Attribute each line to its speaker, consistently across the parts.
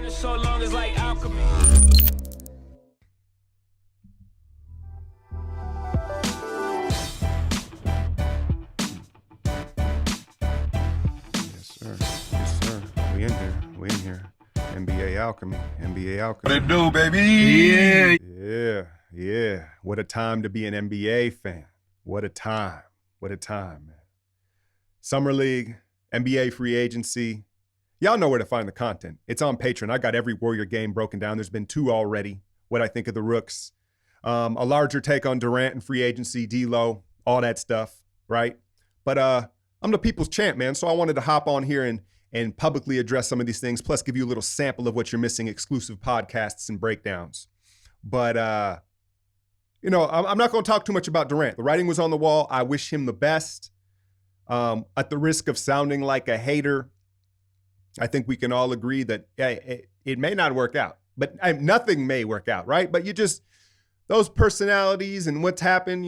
Speaker 1: So long as like alchemy.
Speaker 2: Yes, sir. Yes, sir. We in here. We in here. NBA alchemy. NBA alchemy.
Speaker 3: What it do, baby?
Speaker 2: Yeah. What a time to be an NBA fan. What a time. What a time, man. Summer League, NBA free agency. Y'all know where to find the content. It's on Patreon. I got every Warrior game broken down. There's been 2 already. What I think of the Rooks. A larger take on Durant and free agency, D'Lo, all that stuff, right? But I'm the people's champ, man. So I wanted to hop on here and publicly address some of these things, plus give you a little sample of what you're missing, exclusive podcasts and breakdowns. But, I'm not going to talk too much about Durant. The writing was on the wall. I wish him the best. At the risk of sounding like a hater, I think we can all agree that it may not work out, but nothing may work out, right? But those personalities and what's happened,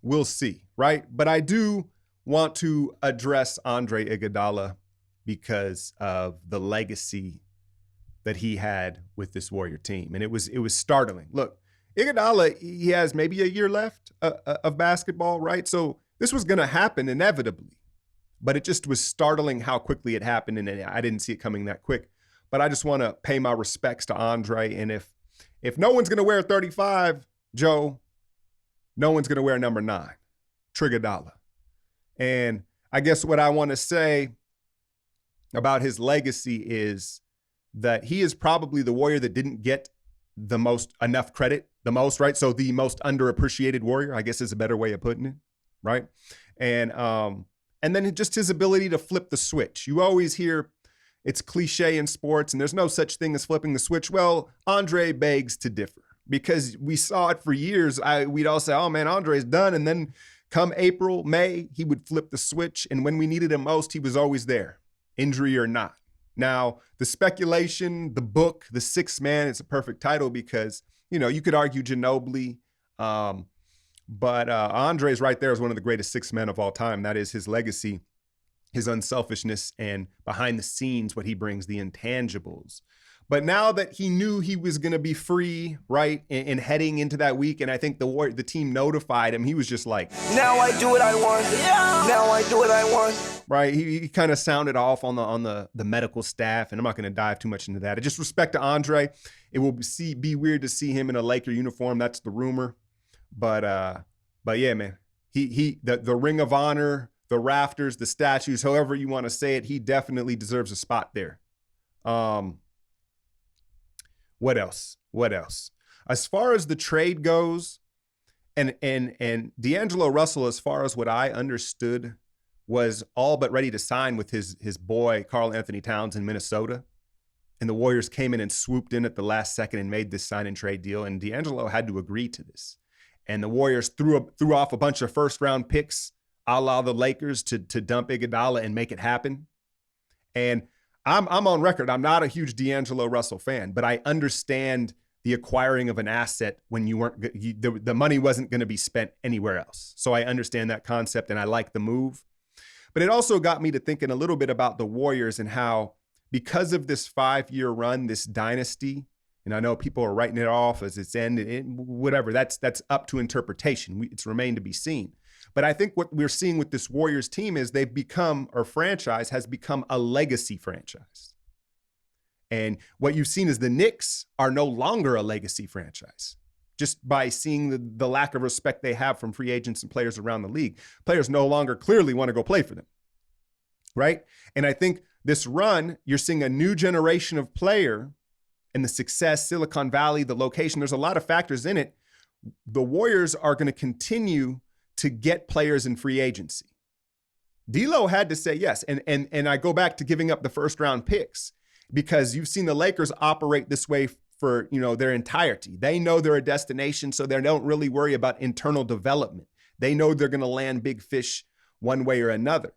Speaker 2: we'll see, right? But I do want to address Andre Iguodala because of the legacy that he had with this Warrior team. And it was startling. Look, Iguodala, he has maybe a year left of basketball, right? So this was going to happen inevitably. But it just was startling how quickly it happened, and I didn't see it coming that quick. But I just want to pay my respects to Andre, and if no one's going to wear 35, Joe, no one's going to wear number 9, Trigadala. And I guess what I want to say about his legacy is that he is probably the Warrior that didn't get enough credit, the most, right? So the most underappreciated Warrior, I guess is a better way of putting it, right? And then just his ability to flip the switch. You always hear it's cliche in sports and there's no such thing as flipping the switch. Well, Andre begs to differ because we saw it for years. We'd all say, oh man, Andre's done. And then come April, May, he would flip the switch. And when we needed him most, he was always there, injury or not. Now, the speculation, the book, The Sixth Man, it's a perfect title because, you could argue Ginobili, but Andre's right there as one of the greatest 6 men of all time. That is his legacy, his unselfishness, and behind the scenes, what he brings, the intangibles. But now that he knew he was going to be free, right, and heading into that week, and I think the team notified him, he was just like,
Speaker 1: Now I do what I want. Yeah. Now I do what I want.
Speaker 2: Right, he kind of sounded off on the medical staff, and I'm not going to dive too much into that. Just respect to Andre. It will be weird to see him in a Laker uniform. That's the rumor. But yeah, man, the Ring of Honor, the rafters, the statues, however you want to say it, he definitely deserves a spot there. What else? As far as the trade goes, and D'Angelo Russell, as far as what I understood, was all but ready to sign with his boy Karl Anthony Towns in Minnesota. And the Warriors came in and swooped in at the last second and made this sign and trade deal. And D'Angelo had to agree to this. And the Warriors threw off a bunch of first-round picks, a la the Lakers, to dump Iguodala and make it happen. And I'm on record. I'm not a huge D'Angelo Russell fan, but I understand the acquiring of an asset when the money wasn't going to be spent anywhere else. So I understand that concept, and I like the move. But it also got me to thinking a little bit about the Warriors and how, because of this 5-year run, this dynasty, and I know people are writing it off as its end, whatever. That's up to interpretation. It's remained to be seen. But I think what we're seeing with this Warriors team is franchise has become a legacy franchise. And what you've seen is the Knicks are no longer a legacy franchise, just by seeing the lack of respect they have from free agents and players around the league. Players no longer clearly want to go play for them, right? And I think this run, you're seeing a new generation of player. And the success, Silicon Valley, the location, there's a lot of factors in it. The Warriors are going to continue to get players in free agency. D'Lo had to say yes. And I go back to giving up the first round picks because you've seen the Lakers operate this way for their entirety. They know they're a destination, so they don't really worry about internal development. They know they're going to land big fish one way or another.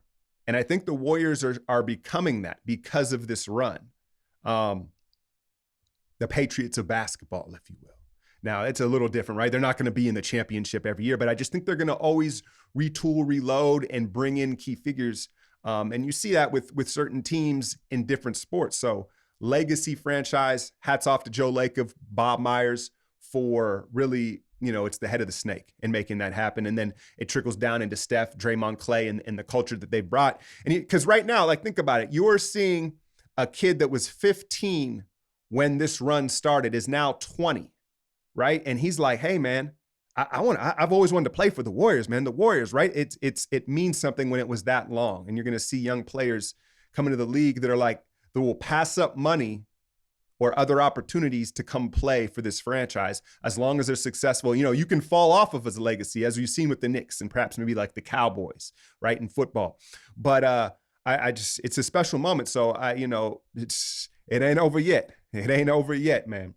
Speaker 2: And I think the Warriors are becoming that because of this run. The Patriots of basketball, if you will. Now, it's a little different, right? They're not going to be in the championship every year, but I just think they're going to always retool, reload, and bring in key figures And you see that with certain teams in different sports. So legacy franchise, hats off to Joe Lacob, Bob Myers for really, it's the head of the snake in making that happen. And then it trickles down into Steph, Draymond, Clay, and the culture that they've brought. And because right now, like, think about it. You're seeing a kid that was 15 when this run started is now 20, right? And he's like, hey, man, I've always wanted to play for the Warriors, man. The Warriors, right? It means something when it was that long. And you're going to see young players come into the league that are like, that will pass up money or other opportunities to come play for this franchise as long as they're successful. You can fall off of as a legacy, as we've seen with the Knicks and perhaps maybe like the Cowboys, right, in football. But it's a special moment. So it ain't over yet. It ain't over yet, man.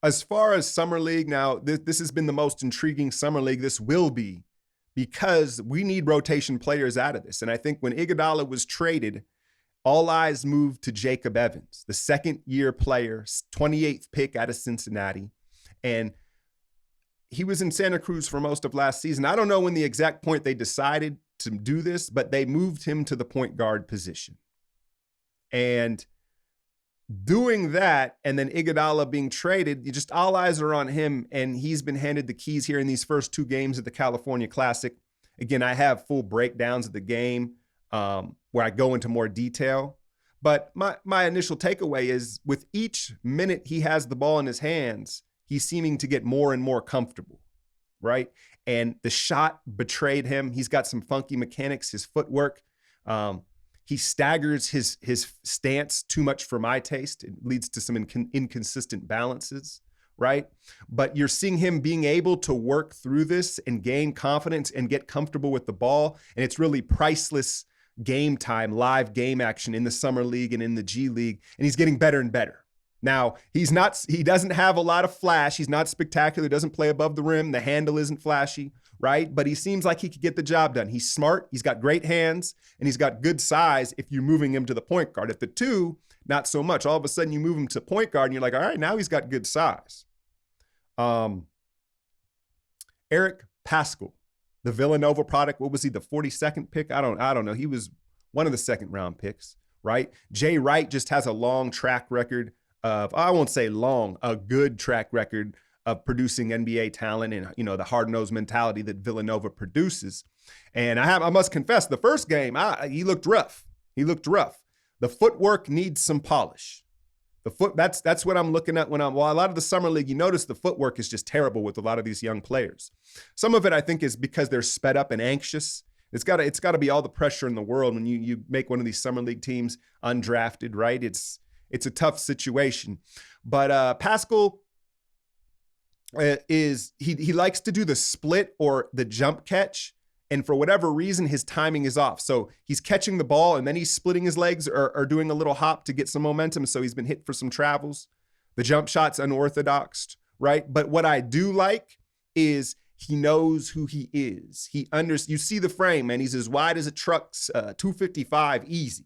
Speaker 2: As far as Summer League, now, this has been the most intriguing Summer League. This will be, because we need rotation players out of this. And I think when Iguodala was traded, all eyes moved to Jacob Evans, the second-year player, 28th pick out of Cincinnati. And he was in Santa Cruz for most of last season. I don't know when the exact point they decided to do this, but they moved him to the point guard position. And doing that, and then Iguodala being traded, just all eyes are on him, and he's been handed the keys here in these first two games of the California Classic. Again, I have full breakdowns of the game where I go into more detail. But my initial takeaway is with each minute he has the ball in his hands, he's seeming to get more and more comfortable, right? And the shot betrayed him. He's got some funky mechanics, his footwork. He staggers his stance too much for my taste. It leads to some inconsistent balances, right? But you're seeing him being able to work through this and gain confidence and get comfortable with the ball. And it's really priceless game time, live game action in the Summer League and in the G League. And he's getting better and better. Now, he doesn't have a lot of flash. He's not spectacular, doesn't play above the rim. The handle isn't flashy, right? But he seems like he could get the job done. He's smart. He's got great hands, and he's got good size if you're moving him to the point guard. If the two, not so much. All of a sudden, you move him to point guard, and you're like, all right, now he's got good size. Eric Paschal, the Villanova product. What was he, the 42nd pick? I don't know. He was one of the second-round picks, right? Jay Wright just has a long track record of, I won't say long, a good track record of producing NBA talent and, the hard-nosed mentality that Villanova produces. And I must confess, the first game, he looked rough. The footwork needs some polish. That's what I'm looking at a lot of the Summer League, you notice the footwork is just terrible with a lot of these young players. Some of it, I think, is because they're sped up and anxious. It's got to be all the pressure in the world when you make one of these Summer League teams undrafted, right? It's a tough situation. But Paschal he likes to do the split or the jump catch, and for whatever reason, his timing is off. So he's catching the ball, and then he's splitting his legs or doing a little hop to get some momentum, so he's been hit for some travels. The jump shot's unorthodox, right? But what I do like is he knows who he is. You see the frame, man. He's as wide as a truck's 255, easy.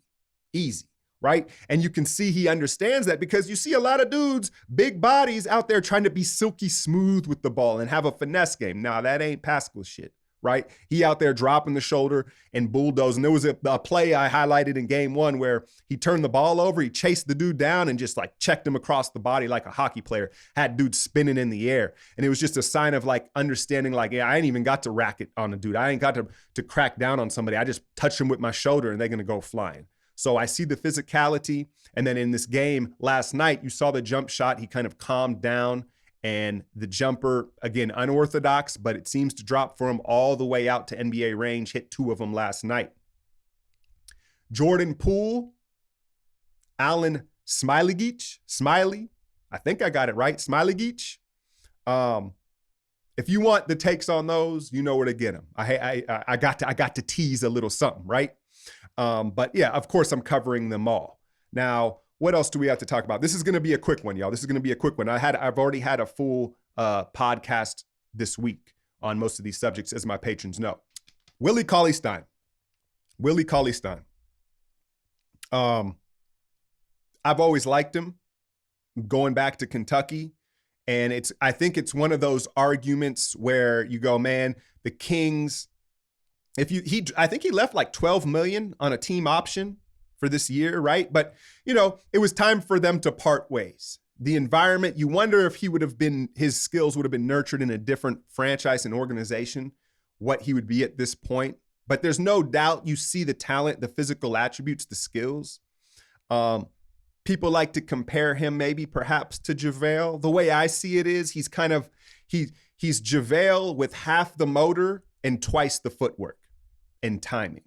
Speaker 2: Right? And you can see he understands that because you see a lot of dudes, big bodies out there trying to be silky smooth with the ball and have a finesse game. Now, that ain't Paschal shit, right? He out there dropping the shoulder and bulldozing. There was a play I highlighted in game one where he turned the ball over, he chased the dude down and just like checked him across the body like a hockey player, had dudes spinning in the air. And it was just a sign of like understanding like, yeah, I ain't even got to rack it on a dude. I ain't got to crack down on somebody. I just touch him with my shoulder and they're going to go flying. So I see the physicality. And then in this game last night, you saw the jump shot. He kind of calmed down, and the jumper, again, unorthodox, but it seems to drop for him all the way out to NBA range, hit 2 of them last night. Jordan Poole, Alan Smiley, I think I got it right, Smiley. If you want the takes on those, you know where to get them. I got to tease a little something, right? But yeah, of course, I'm covering them all. Now, what else do we have to talk about? This is going to be a quick one, y'all. This is going to be a quick one. I've already had a full podcast this week on most of these subjects, as my patrons know. Willie CauleyStein. I've always liked him going back to Kentucky. And I think it's one of those arguments where you go, man, the Kings I think he left like 12 million on a team option for this year, right? But, it was time for them to part ways. The environment, you wonder if his skills would have been nurtured in a different franchise and organization, what he would be at this point. But there's no doubt you see the talent, the physical attributes, the skills. People like to compare him maybe perhaps to JaVale. The way I see it is he's JaVale with half the motor and twice the footwork and timing.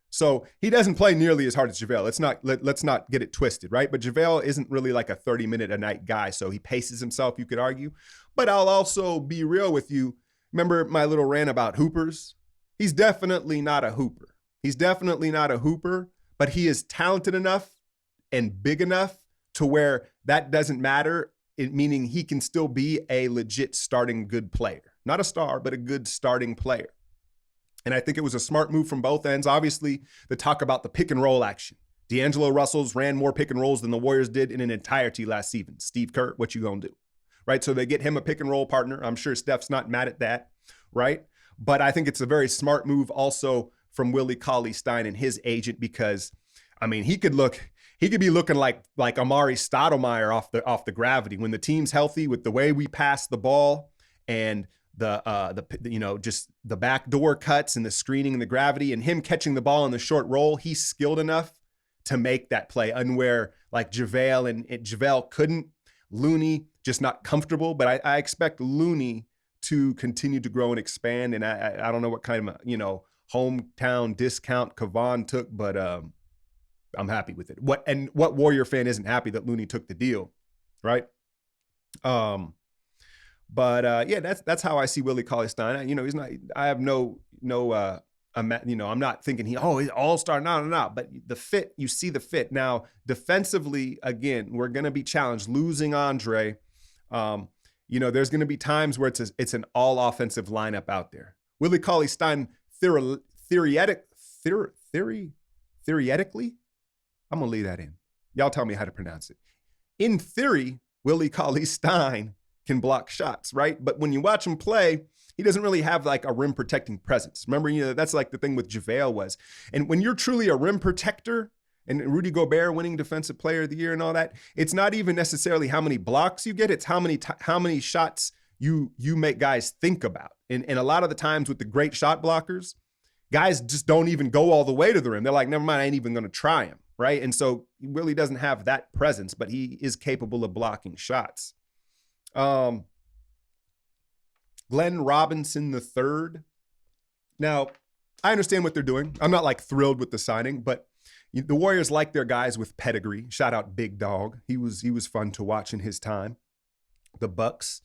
Speaker 2: So he doesn't play nearly as hard as JaVale. Let's not get it twisted, right? But JaVale isn't really like a 30-minute-a-night guy, so he paces himself, you could argue. But I'll also be real with you. Remember my little rant about hoopers? He's definitely not a hooper. But he is talented enough and big enough to where that doesn't matter, meaning he can still be a legit starting good player. Not a star, but a good starting player. And I think it was a smart move from both ends. Obviously, the talk about the pick and roll action. D'Angelo Russell's ran more pick and rolls than the Warriors did in an entirety last season. Steve Kerr, what you gonna do? Right? So they get him a pick and roll partner. I'm sure Steph's not mad at that, right? But I think it's a very smart move also from Willie CauleyStein and his agent because, he could be looking like Amari Stoudemire off the gravity when the team's healthy with the way we pass the ball and just the backdoor cuts and the screening and the gravity and him catching the ball in the short roll. He's skilled enough to make that play unwhere like JaVale and JaVale couldn't. Looney just not comfortable, but I expect Looney to continue to grow and expand. And I don't know what kind of, hometown discount Kevon took, but I'm happy with it. What Warrior fan isn't happy that Looney took the deal, right? But that's how I see Willie CauleyStein. He's not. I have I'm not thinking he's all-star. No. But the fit, you see the fit. Now, defensively, again, we're going to be challenged. Losing Andre, there's going to be times where it's an all-offensive lineup out there. Willie CauleyStein, theoretically, I'm going to leave that in. Y'all tell me how to pronounce it. In theory, Willie CauleyStein can block shots, right? But when you watch him play, he doesn't really have like a rim protecting presence. Remember, that's like the thing with JaVale was. And when you're truly a rim protector, and Rudy Gobert winning Defensive Player of the Year and all that, it's not even necessarily how many blocks you get, it's how many shots you make guys think about. And a lot of the times with the great shot blockers, guys just don't even go all the way to the rim. They're like, never mind, I ain't even going to try him, right? And so he really doesn't have that presence, but he is capable of blocking shots. Glenn Robinson III. Now, I understand what they're doing. I'm not like thrilled with the signing, but the Warriors like their guys with pedigree. Shout out Big Dog. He was fun to watch in his time. The Bucks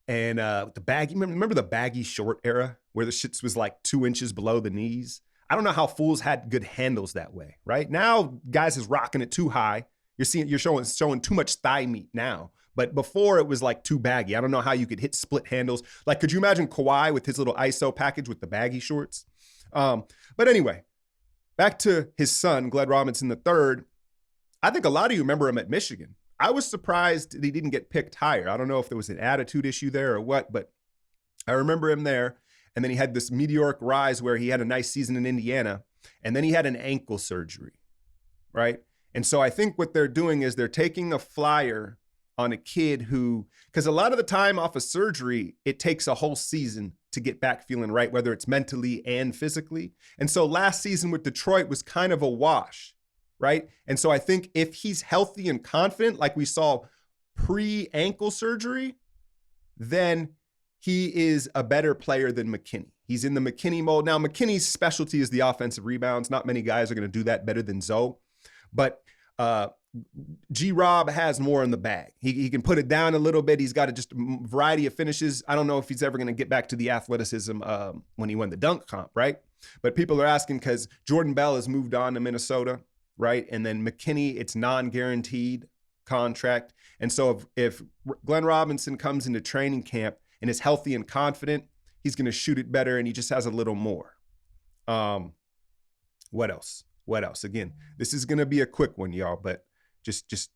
Speaker 2: and the baggy. Remember the baggy short era where the shits was like 2 inches below the knees. I don't know how fools had good handles that way. Right now, guys is rocking it too high. You're showing too much thigh meat now. But before it was like too baggy. I don't know how you could hit split handles. Like, could you imagine Kawhi with his little ISO package with the baggy shorts? But anyway, back to his son, Glenn Robinson III. I think a lot of you remember him at Michigan. I was surprised that he didn't get picked higher. I don't know if there was an attitude issue there or what, but I remember him there. And then he had this meteoric rise where he had a nice season in Indiana. And then he had an ankle surgery, right? And so I think what they're doing is they're taking a flyer on a kid who, because a lot of the time off of surgery, it takes a whole season to get back feeling right, whether it's mentally and physically. And so last season with Detroit was kind of a wash, right? And so I think if he's healthy and confident, like we saw pre-ankle surgery, then he is a better player than McKinney. He's in the McKinney mold. Now, McKinney's specialty is the offensive rebounds. Not many guys are going to do that better than Zoe. But G-Rob has more in the bag. He can put it down a little bit. He's got just a variety of finishes. I don't know if he's ever going to get back to the athleticism when he won the dunk comp, right? But people are asking because Jordan Bell has moved on to Minnesota, right? And then McKinney, it's non-guaranteed contract. And so if Glenn Robinson comes into training camp and is healthy and confident, he's going to shoot it better and he just has a little more. What else? Again, this is going to be a quick one, y'all, but just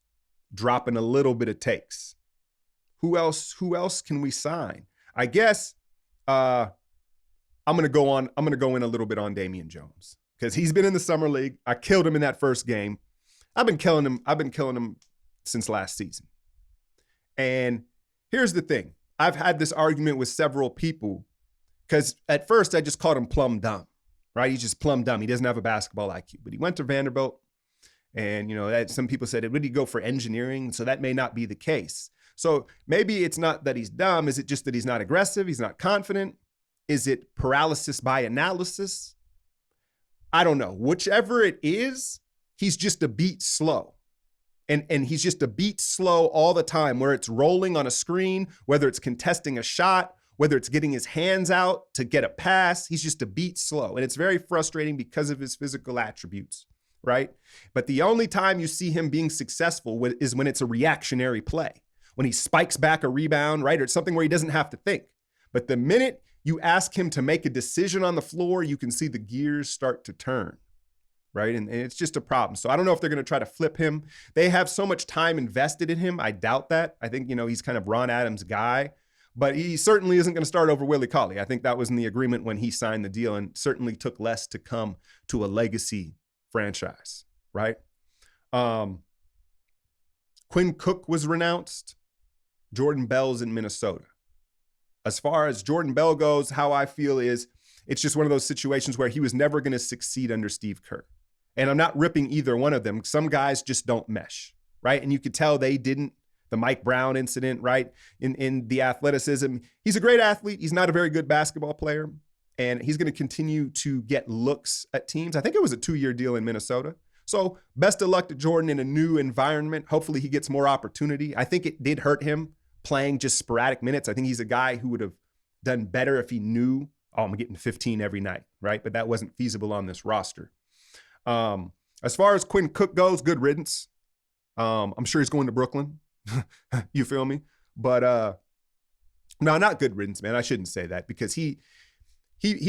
Speaker 2: dropping a little bit of takes. Who else can we sign? I guess I'm gonna go in a little bit on Damian Jones because he's been in the summer league. I killed him in that first game. I've been killing him since last season. And here's the thing. I've had this argument with several people because at first I just called him plumb dumb, right? He's just plumb dumb. He doesn't have a basketball IQ, but he went to Vanderbilt. And, some people said, would he go for engineering? So that may not be the case. So maybe it's not that he's dumb. Is it just that he's not aggressive? He's not confident? Is it paralysis by analysis? I don't know. Whichever it is, he's just a beat slow. And he's just a beat slow all the time, where it's rolling on a screen, whether it's contesting a shot, whether it's getting his hands out to get a pass. He's just a beat slow. And it's very frustrating because of his physical attributes, right? But the only time you see him being successful is when it's a reactionary play, when he spikes back a rebound, right? Or it's something where he doesn't have to think. But the minute you ask him to make a decision on the floor, you can see the gears start to turn. Right. And it's just a problem. So I don't know if they're going to try to flip him. They have so much time invested in him. I doubt that. I think, he's kind of Ron Adams' guy, but he certainly isn't going to start over Willie Cauley. I think that was in the agreement when he signed the deal, and certainly took less to come to a legacy franchise. Right. Quinn Cook was renounced. Jordan Bell's in Minnesota. As far as Jordan Bell goes, how I feel is it's just one of those situations where he was never going to succeed under Steve Kerr. And I'm not ripping either one of them. Some guys just don't mesh, right? And you could tell they didn't. The Mike Brown incident, right? In the athleticism. He's a great athlete. He's not a very good basketball player. And he's going to continue to get looks at teams. I think it was a 2-year deal in Minnesota. So best of luck to Jordan in a new environment. Hopefully he gets more opportunity. I think it did hurt him playing just sporadic minutes. I think he's a guy who would have done better if he knew, I'm getting 15 every night, right? But that wasn't feasible on this roster. As far as Quinn Cook goes, good riddance. I'm sure he's going to Brooklyn. You feel me? But no, not good riddance, man. I shouldn't say that, because he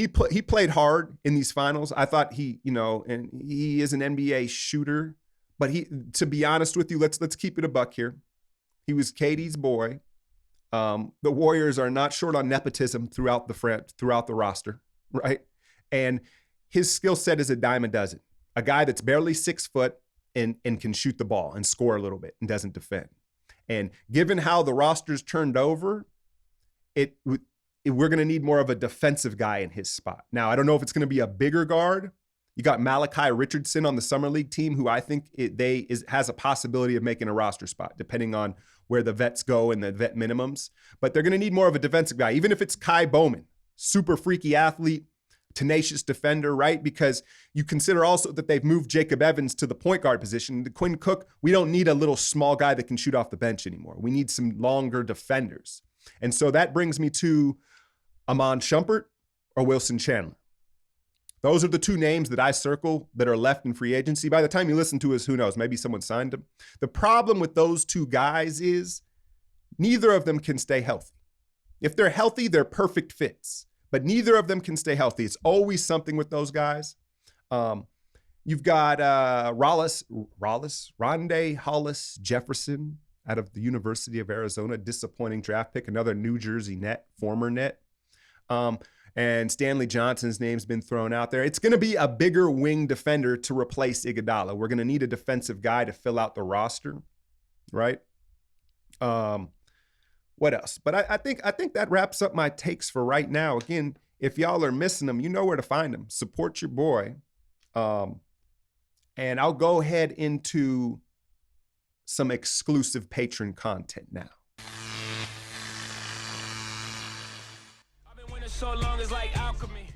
Speaker 2: played hard in these finals. I thought and he is an NBA shooter, but to be honest with you, let's keep it a buck here. He was KD's boy. The Warriors are not short on nepotism throughout the roster, right? And his skill set is a dime a dozen. A guy that's barely 6 foot and can shoot the ball and score a little bit and doesn't defend. And given how the roster's turned over, we're going to need more of a defensive guy in his spot. Now, I don't know if it's going to be a bigger guard. You got Malachi Richardson on the Summer League team, who I think has a possibility of making a roster spot, depending on where the vets go and the vet minimums. But they're going to need more of a defensive guy, even if it's Kai Bowman, super freaky athlete, tenacious defender, right? Because you consider also that they've moved Jacob Evans to the point guard position. The Quinn Cook, we don't need a little small guy that can shoot off the bench anymore. We need some longer defenders. And so that brings me to Amon Shumpert or Wilson Chandler. Those are the two names that I circle that are left in free agency. By the time you listen to us, who knows, maybe someone signed them. The problem with those two guys is neither of them can stay healthy. If they're healthy, they're perfect fits, but neither of them can stay healthy. It's always something with those guys. You've got Rondé Hollis Jefferson out of the University of Arizona, disappointing draft pick, another New Jersey Net, former Net. And Stanley Johnson's name's been thrown out there. It's going to be a bigger wing defender to replace Iguodala. We're going to need a defensive guy to fill out the roster, right? What else? But I think that wraps up my takes for right now. Again, if y'all are missing them, you know where to find them. Support your boy. And I'll go ahead into some exclusive patron content now.
Speaker 1: So long as like alchemy.